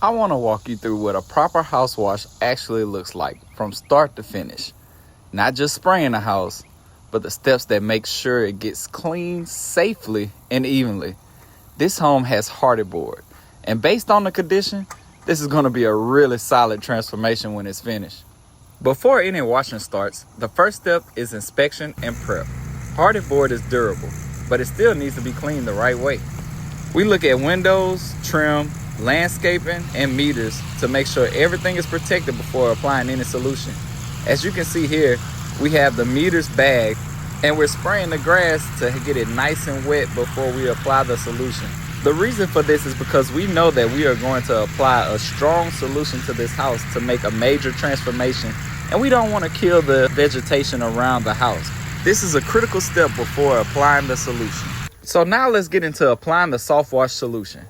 I want to walk you through what a proper house wash actually looks like from start to finish. Not just spraying the house, but the steps that make sure it gets clean safely and evenly. This home has Hardie board, and based on the condition, this is going to be a really solid transformation when it's finished. Before any washing starts, the first step is inspection and prep. Hardie board is durable, but it still needs to be cleaned the right way. We look at windows, trim, landscaping, and meters to make sure everything is protected before applying any solution. As you can see here, we have the meters bagged, and we're spraying the grass to get it nice and wet before we apply the solution. The reason for this is because we know that we are going to apply a strong solution to this house to make a major transformation, and we don't want to kill the vegetation around the house. This is a critical step before applying the solution. So now let's get into applying the soft wash solution.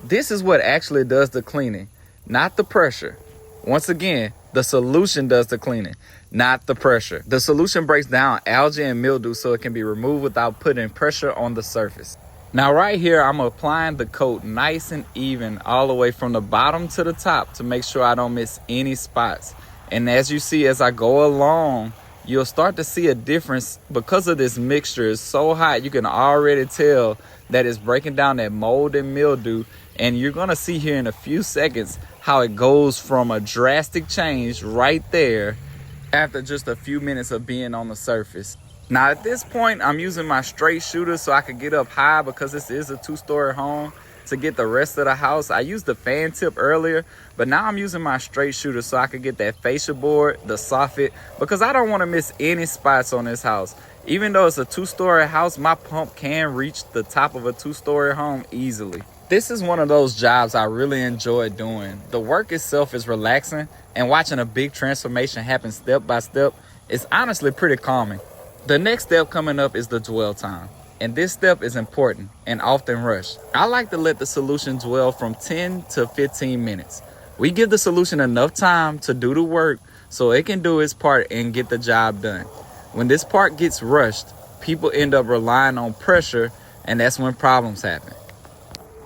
This is what actually does the cleaning, not the pressure. Once again, the solution does the cleaning, not the pressure. The solution breaks down algae and mildew so it can be removed without putting pressure on the surface. Now right here, I'm applying the coat nice and even all the way from the bottom to the top to make sure I don't miss any spots. And as you see, as I go along, you'll start to see a difference because of this mixture. It's so hot, you can already tell that it's breaking down that mold and mildew. And you're gonna see here in a few seconds how it goes from a drastic change right there after just a few minutes of being on the surface. Now at this point, I'm using my straight shooter so I can get up high because this is a 2-story home. To get the rest of the house, I used the fan tip earlier, but now I'm using my straight shooter so I can get that fascia board, the soffit, because I don't want to miss any spots on this house. Even though it's a 2-story house, my pump can reach the top of a 2-story home easily. This is one of those jobs I really enjoy doing. The work itself is relaxing, and watching a big transformation happen step by step is honestly pretty calming. The next step coming up is the dwell time. And this step is important and often rushed. I like to let the solution dwell from 10 to 15 minutes. We give the solution enough time to do the work so it can do its part and get the job done. When this part gets rushed, people end up relying on pressure, and that's when problems happen.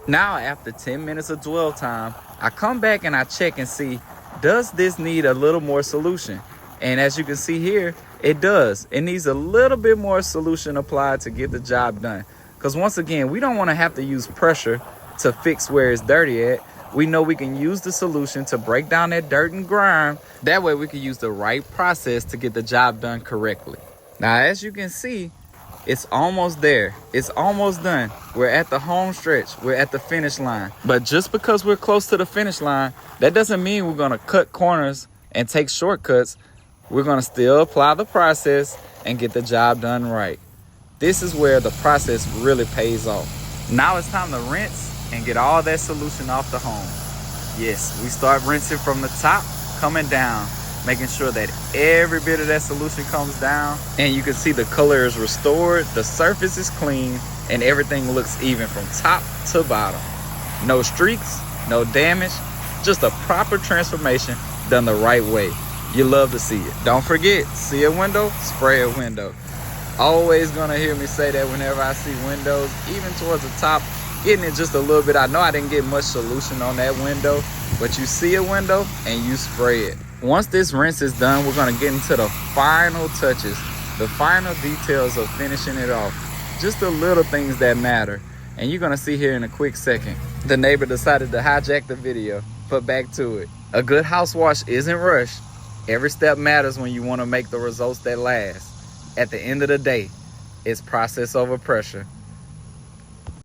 Now, after 10 minutes of dwell time, I come back and I check and see, does this need a little more solution? And as you can see here, it does. It needs a little bit more solution applied to get the job done. Because once again, we don't want to have to use pressure to fix where it's dirty at. We know we can use the solution to break down that dirt and grime. That way we can use the right process to get the job done correctly. Now, as you can see, it's almost there. It's almost done. We're at the home stretch. We're at the finish line. But just because we're close to the finish line, that doesn't mean we're going to cut corners and take shortcuts. We're going to still apply the process and get the job done right. This is where the process really pays off. Now it's time to rinse and get all that solution off the home. Yes, we start rinsing from the top, coming down, making sure that every bit of that solution comes down, and you can see the color is restored, the surface is clean, and everything looks even from top to bottom. No streaks, no damage, just a proper transformation done the right way. You love to see it. Don't forget, see a window, spray a window. Always gonna hear me say that whenever I see windows, even towards the top, getting it just a little bit. I know I didn't get much solution on that window, but you see a window and you spray it. Once this rinse is done, we're gonna get into the final touches, the final details of finishing it off. Just the little things that matter. And you're gonna see here in a quick second. The neighbor decided to hijack the video, but back to it. A good house wash isn't rushed. Every step matters when you want to make the results that last. At the end of the day, it's process over pressure.